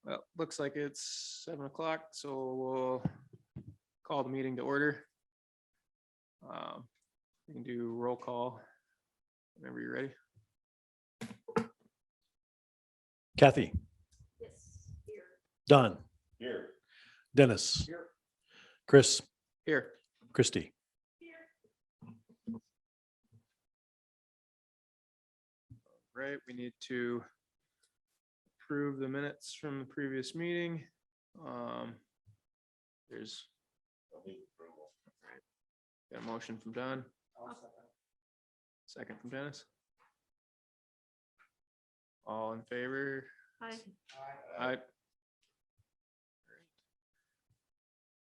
Well, looks like it's 7 o'clock, so we'll call the meeting to order. We can do roll call whenever you're ready. Kathy, Yes, here. Don, Here. Dennis, Here. Chris, Here, Christy. right, we need to approve the minutes from the previous meeting. There's got a motion from Don, second from Dennis. All in favor? Hi. Aye.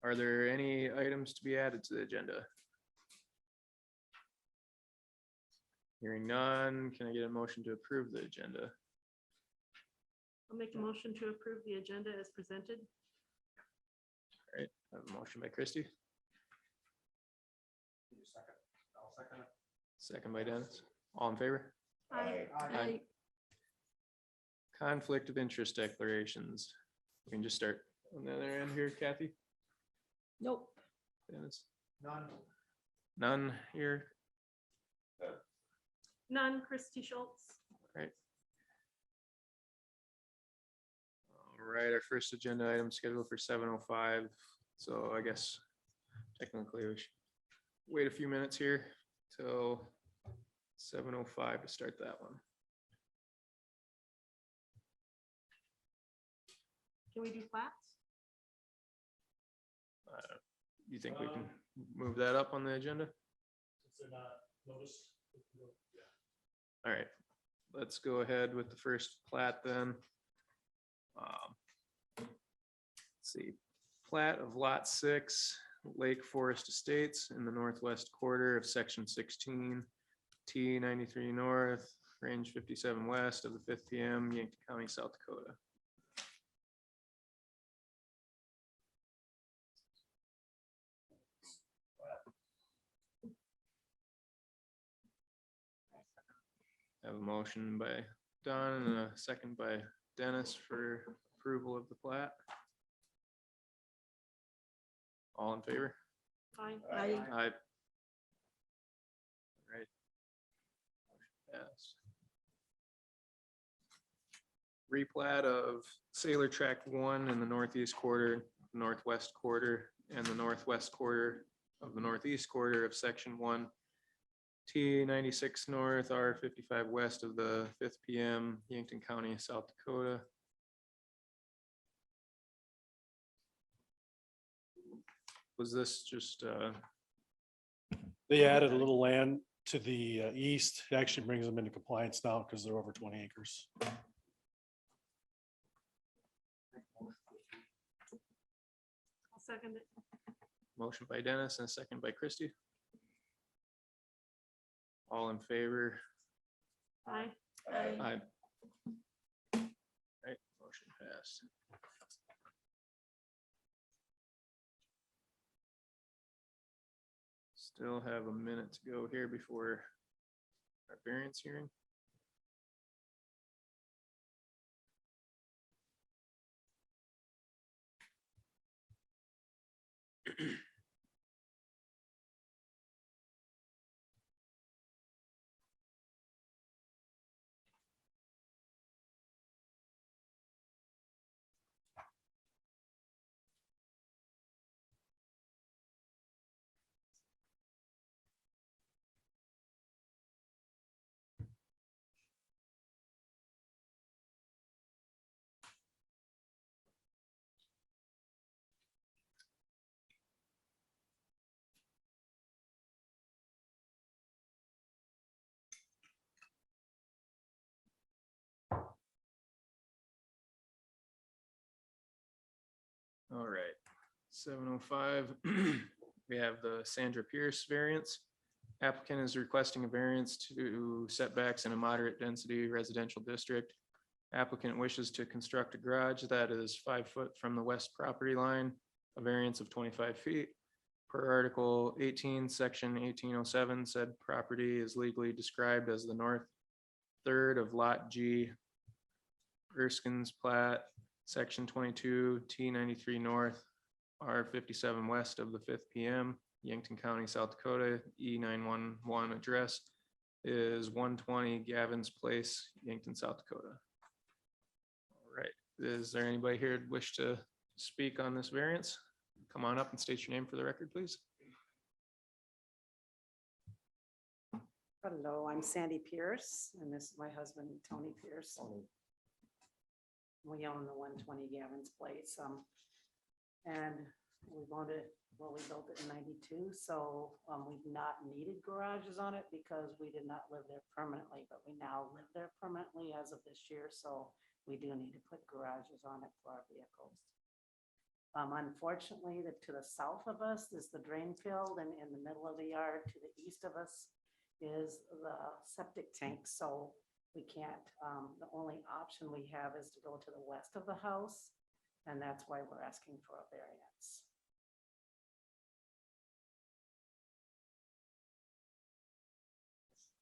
Are there any items to be added to the agenda? Hearing none, can I get a motion to approve the agenda? I'll make a motion to approve the agenda as presented. All right, I have a motion by Christie, second by Dennis. All in favor? Aye. Aye. Conflict of interest declarations. We can just start on the other end here, Kathy, Nope. Dennis. None. None here. None. Christy Schultz. Right. All right, our first agenda item scheduled for 7:05. So I guess technically we should wait a few minutes here till 7:05 to start that one. Can we do flats? You think we can move that up on the agenda? All right, let's go ahead with the first plat then. Let's see, plat of lot 6, Lake Forest Estates in the northwest quarter of section 16, T 93 north, range 57 west of the 5th PM, Yankton County, South Dakota. Have a motion by Don and a second by Dennis for approval of the plat. All in favor? Aye. Aye. Right. Motion passed. Replat of Sailor Tract 1 in the northeast quarter, northwest quarter, and the northwest quarter of the northeast quarter of section 1. T 96 north, R 55 west of the 5th PM, Yankton County, South Dakota. Was this just, They added a little land to the east. It actually brings them into compliance now because they're over 20 acres. I'll second it. motion by Dennis and a second by Christie? All in favor? Aye. Aye. Right, motion passed. Still have a minute to go here before our variance hearing. All right, 7:05. We have the Sandra Pierce variance. Applicant is requesting a variance to setbacks in a moderate density residential district. Applicant wishes to construct a garage that is 5 foot from the west property line, a variance of 25 feet. Per Article 18, Section 1807, said property is legally described as the north third of Lot G, Erskine's plat, Section 22, T93 North, R57 West of the 5th PM, Yankton County, South Dakota, E911 address is 120 Gavin's Place, Yankton, South Dakota. All right, is there anybody here who wish to speak on this variance? Come on up and state your name for the record, please. Hello, I'm Sandy Pierce, and this is my husband, Tony Pierce. We own the 120 Gavin's Place, and we've owned it, well, we built it in 92, so we've not needed garages on it because we did not live there permanently, but we now live there permanently as of this year, so we do need to put garages on it for our vehicles. Unfortunately, to the south of us is the drain field, and in the middle of the yard to the east of us is the septic tank, so we can't, the only option we have is to go to the west of the house, and that's why we're asking for a variance.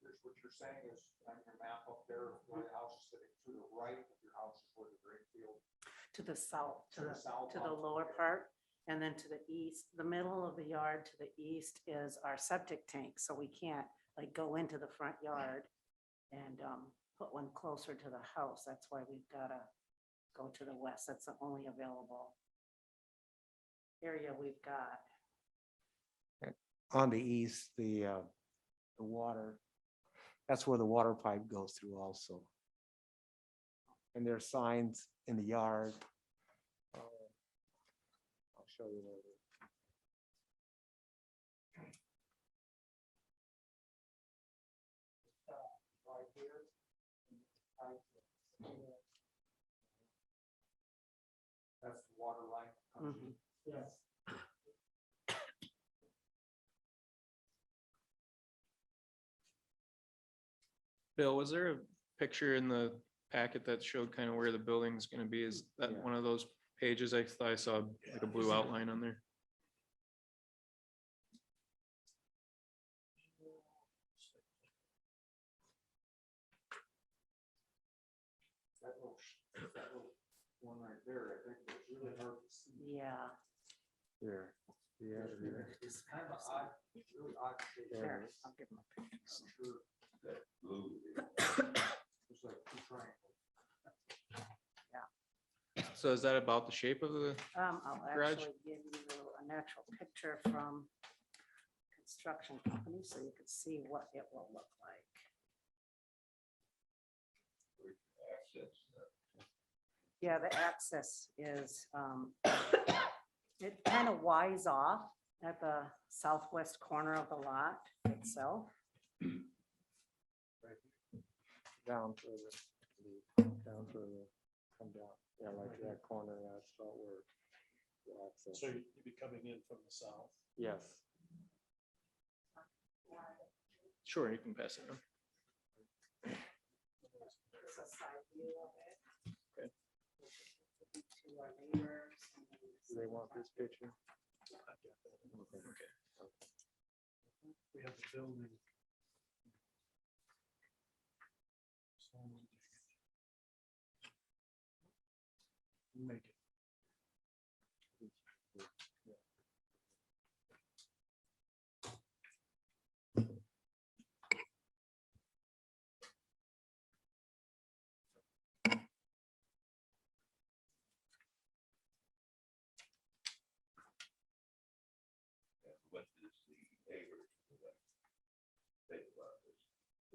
Here's what you're saying is on your map up there, where the house is sitting to the right of your house is where the drain field. To the south, To the south, to the oh, lower okay. part, and then to the east, the middle of the yard to the east is our septic tank, so we can't like go into the front yard and put one closer to the house. That's why we've gotta go to the west. That's the only available area we've got. On the east, the water, that's where the water pipe goes through also. And there are signs in the yard. I'll show you later. Right here. That's the water line. comes in. Yes. Bill, was there a picture in the packet that showed kind of where the building's gonna be? Is that Yeah. one of those pages? I thought I saw like a blue outline on there. That little one right there, I think it's really hard to see. Yeah. Here. Yeah, here. It's kind of odd, it's really odd shape. There. Here, I'll give him a picture. I'm sure that blue. It's like two triangles. So is that about the shape of the, I'll Garage? actually give you an actual picture from construction company so you can see what it will look like. Yeah, the access is, it kind of wise off at the southwest corner of the lot itself. Down further, down further, come down, yeah, like that corner, that's about where. the access- So you'd be coming in from the south. Yes, sure, you can pass it on. It's a side view of it. Okay. To our neighbors. and then this do they is want the this picture? We have the building. Make it.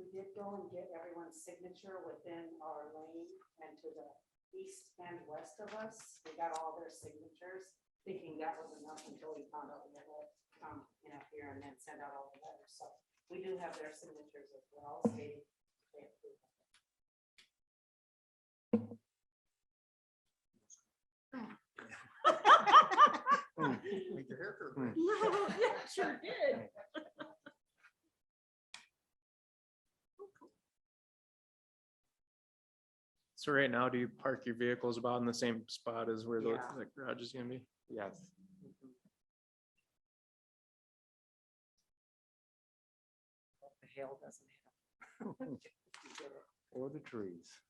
We did go and get everyone's signature within our lane and to the east and west of us. We got all their signatures, thinking that was enough until we found out we had to come in up here and then send out all the letters. So we do have their signatures as well. Stating they approve of it. Make your hair curl. Yeah, sure did. So right now, do you park your vehicles about in the same spot as where the Yeah. the garage is gonna be? Yes, The hail doesn't hit them. or the trees.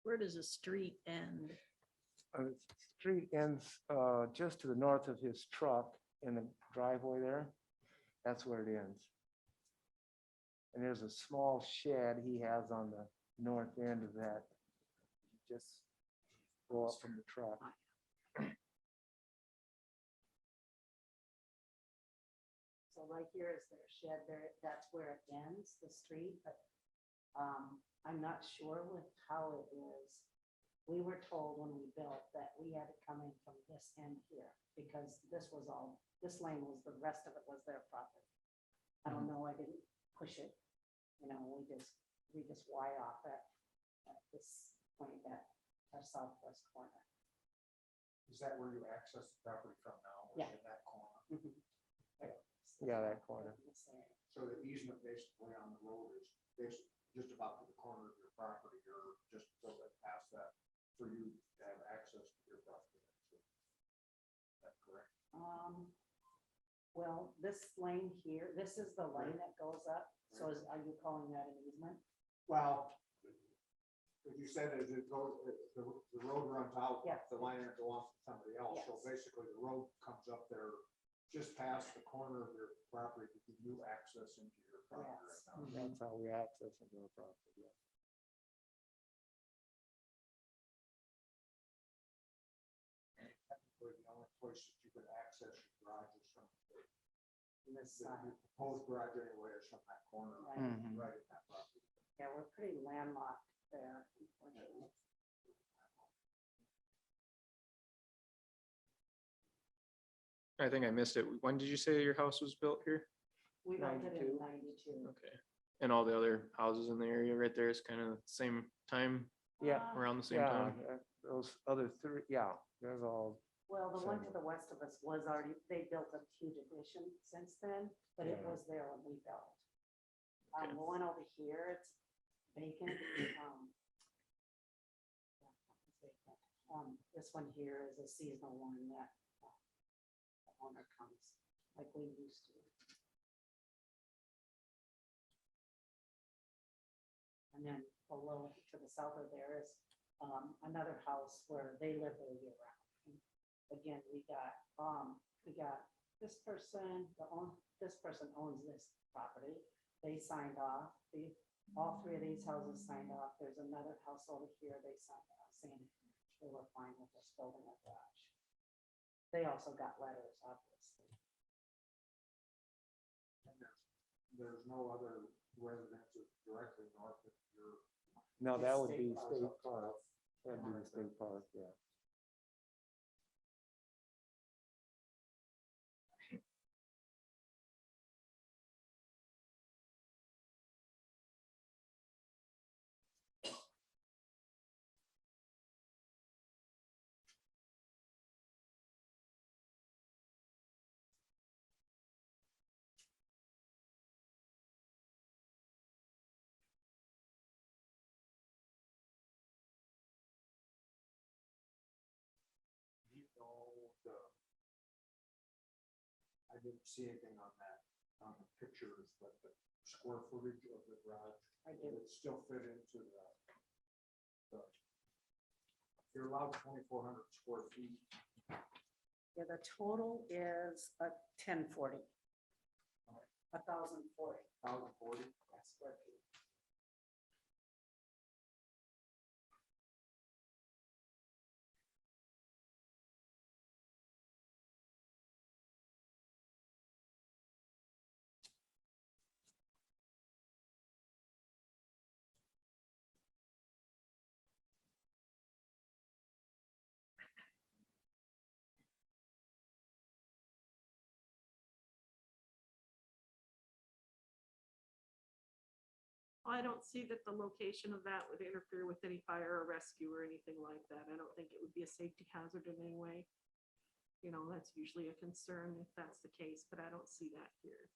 Where does the street end? The street ends just to the north of his truck in the driveway there. That's where it ends. And there's a small shed he has on the north end of that. Just go up from the truck. So right here is their shed there, that's where it ends, the street, but I'm not sure with how it is. We were told when we built that we had to come in from this end here, because this was all, this lane was, the rest of it was their property. I don't know, I didn't push it, you know, we just wide off at this point at our southwest corner. Is that where you access the property from now? Yeah. In that corner? Yeah, that corner. So the easement basically on the road is basically just about to the corner of your property or just a little bit past that for you to have access to your property. Is that correct? Well, this lane here, this is the lane that goes up, so are you calling that an easement? Well, as you said, as it goes, the road runs out, Yes. the line that belongs to somebody else. So Yes. basically the road comes up there just past the corner of your property to give you access into your property Yes. right now. That's how we access into the property. Yeah. Technically, the only place that you could access your garage is from This the side. proposed garage anyway is from that corner, Right. right in that property. Yeah, we're pretty landlocked there, unfortunately. I think I missed it. When did you say your house was built here? We built it 92. in 92. Okay. And all the other houses in the area right there is kind of same time, Yeah. around the same Yeah, time? those other three, yeah, there's all, Well, the one to Same. the west of us was already, they built a huge addition since then, but it Yeah. was there when we built. Okay. The one over here, it's vacant. This one here is a seasonal one that the owner comes, like we used to. And then below to the south of there is another house where they live there year round. Again, we got this person, this person owns this property. They signed off, all three of these houses signed off. There's another house over here, they signed off, saying they were fine with us building a garage. They also got letters, obviously. And there's no other residences directly north of your. no, that would be State park. state park. That'd be the state park, yeah. You know, I didn't see anything on that, on the pictures, but the square footage of the garage. I Would do. it still fit into you're allowed 2,400 square feet. Yeah, the total is a 1040. 1,040. 1,040. Square feet. I don't see that the location of that would interfere with any fire or rescue or anything like that. I don't think it would be a safety hazard in any way. You know, that's usually a concern if that's the case, but I don't see that here.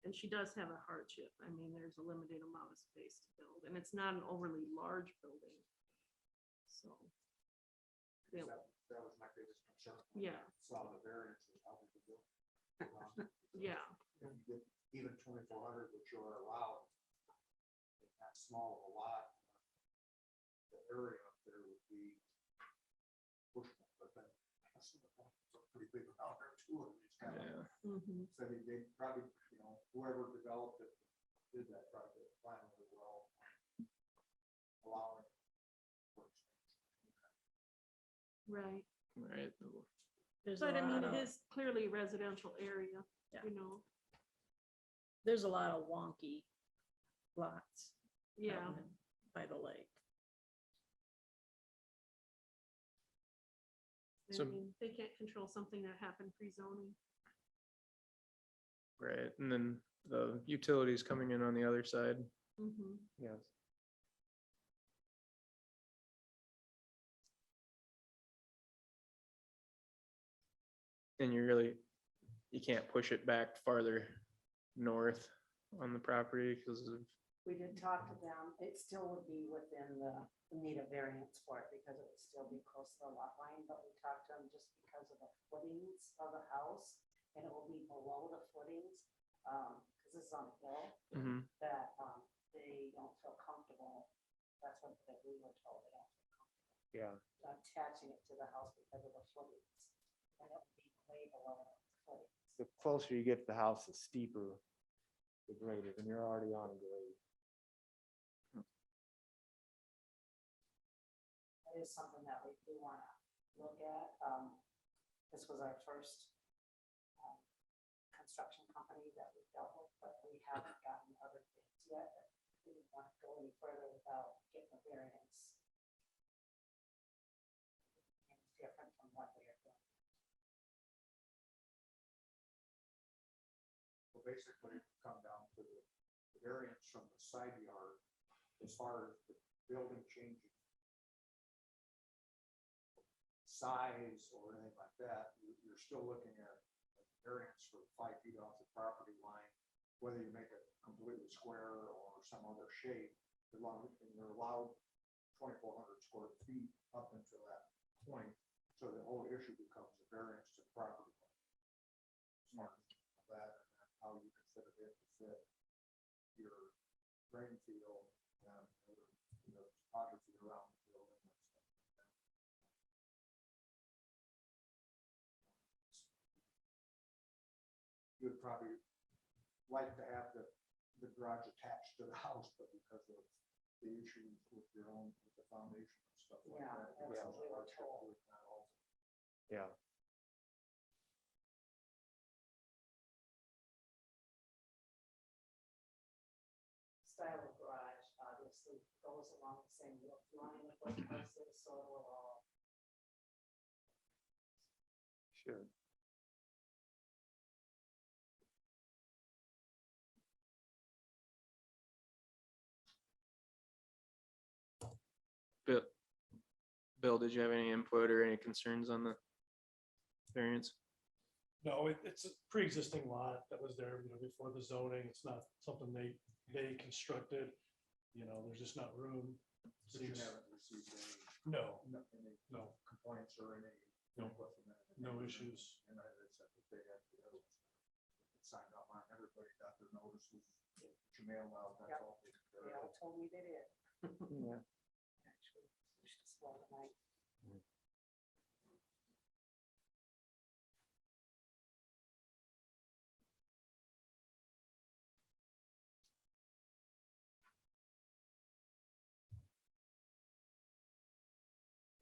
And she does have a hardship. I mean, there's a limited amount of space to build, and it's not an overly large building. So. Yeah, That was my biggest concern. when I Yeah. Saw the variances, how we could do. yeah, If you get even 2,400, which you are allowed. that small of a lot, the area up there would be bushable, but then some of the homes are pretty big out there too. And it's kind of, Yeah, Mhm. so they probably, you know, whoever developed it, did that project plan really well, allowing for expansion. Right. right. There's a But I mean, lot it of, is clearly a residential area, Yeah. you know, there's a lot of wonky lots. yeah. out in- By the lake. I So- mean, they can't control something that happened pre-zoning. Right, and then the utilities coming in on the other side. Mhm. Yes. And you can't push it back farther north on the property because of, We did talk to them, it still would be within the need of variance for it because it would still be close to the lot line, but we talked to them just because of the footings of the house. And it will be below the footings, because this is on a hill, Mhm. that, they don't feel comfortable. That's what we were told, they don't feel comfortable Yeah. attaching it to the house because of the footings. And it would be way below the footings. The closer you get to the house, the steeper the grade is, and you're already on a grade. That is something that we do want to look at. This was our first construction company that we dealt with, but we haven't gotten other things yet. We didn't want to go any further without getting a variance. It's different from what we are doing. Well, basically, it come down to the variance from the side yard as far as the building changing size or anything like that, you're still looking at a variance for 5 feet off the property line, whether you make it completely square or some other shape, as long as you're allowed 2,400 square feet up until that point. So the whole issue becomes a variance to property line. Smart that, and then how you consider it to fit your drain field and the topography around the building and stuff like that. You would probably like to have the garage attached to the house, but because of the issues with your own, with the foundation and stuff like Yeah, that. that's it what becomes we a were hardship told. with that also. Yeah. Style of garage obviously goes along the same roof line of both houses, so it will all. Sure. Bill, Bill, did you have any input or any concerns on the variance? No, it's a pre-existing lot that was there, before the zoning. It's not something they constructed. There's just not room. But you haven't received No, any no, complaints or any. No. input from that. no issues. And I said that they had to sign up on, everybody got their notices, you mail out, that's Yep. all. taken care Yeah, of. told me they did. Yeah. Actually, pushed us well tonight.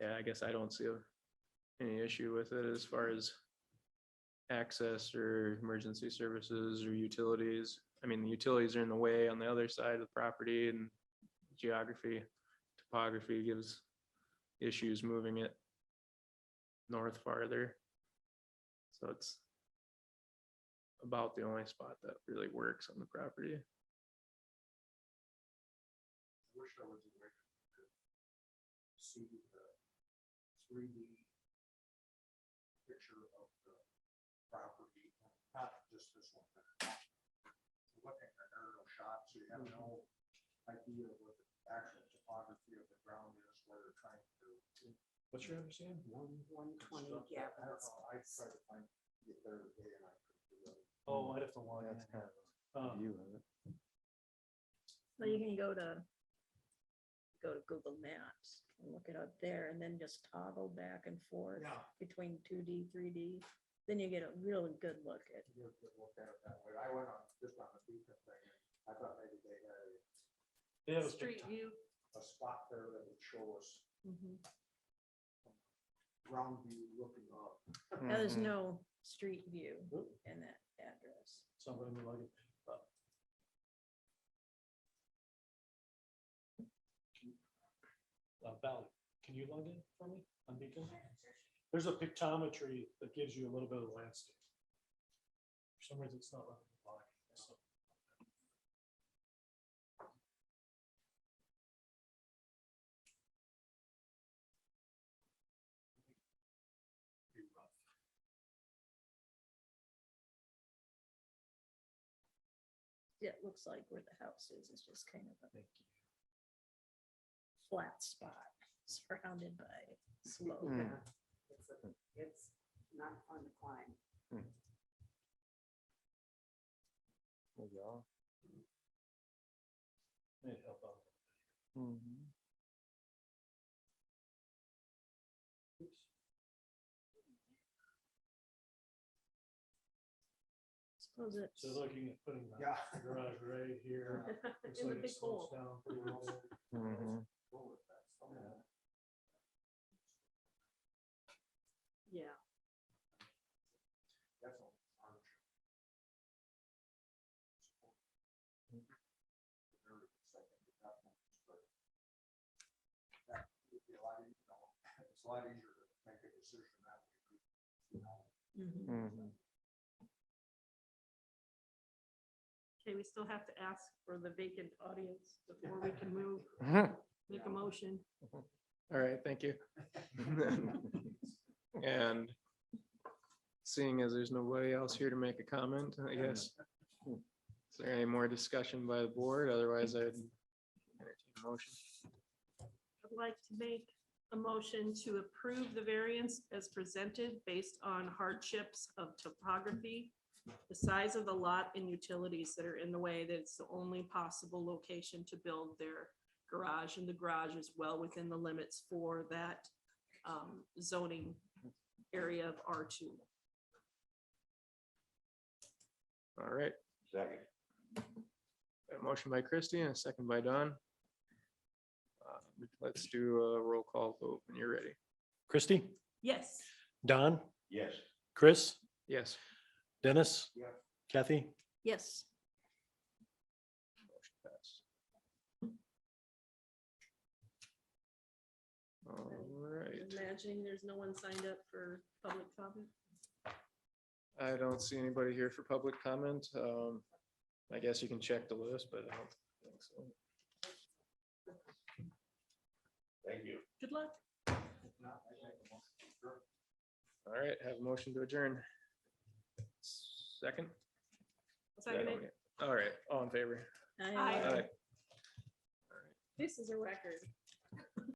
Yeah, I guess I don't see any issue with it as far as access or emergency services or utilities. I mean, the utilities are in the way on the other side of the property, and geography, topography gives issues moving it north farther. So it's about the only spot that really works on the property. I wish there was a way to see the 3D picture of the property, not just this one. but Looking at aerial shots, so you have no idea what the actual topography of the ground is, where they're trying to. What's your understanding? 120 construct that. I don't Gavin's know, I place. tried to find, get there today and I couldn't do it. Oh, I'd have to log in. That's kind of a view of it. So you can go to go to Google Maps and look it up there and then just toggle back and forth Yeah. between 2D, 3D. Then you get a really good look at. You could look at it that way. I went on, just on the beacon thing, and I thought maybe they had They have a Street view. a spot there that would show us Mhm. ground view looking up. Now, there's Mhm. no street view Oop. in that address. somebody would like it. Valley, can you log in for me on Beacon? There's a pictometry that gives you a little bit of landscape. For some reason, it's not letting me log in, so. Be rough. Yeah, it looks like where the house is just kind of a Thank you. flat spot surrounded by slope. Mm. It's not fun to climb. There you go. May help out. Mhm. Oops. Suppose it's, So looking at putting the Yeah. garage right here. Looks In the like it big slopes hole. down pretty well. Mhm. Yeah. That's all furniture. Very second, that one is great. That would be a lot easier, it's a lot easier to make a decision that way. You know, Mhm. Mhm. Okay, we still have to ask for the vacant audience before we can move, make a motion. All right, thank you. And seeing as there's nobody else here to make a comment, I guess. Is there any more discussion by the board? Otherwise, I'd entertain a motion. I'd like to make a motion to approve the variance as presented based on hardships of topography, the size of the lot and utilities that are in the way, that it's the only possible location to build their garage, and the garage is well within the limits for that zoning area of R2. All right. Second. A motion by Christie and a second by Don. Let's do a roll call vote when you're ready. Christie, Yes. Don, Yes. Chris, Yes. Dennis, Yeah. Kathy, Yes, Motion passed. All right. Imagining there's no one signed up for public comment. I don't see anybody here for public comment. I guess you can check the list, but I don't think so. Thank you. Good luck. All right, have a motion to adjourn. Second? Second it. All right, all in favor? I, Aye. Aye. This is a record.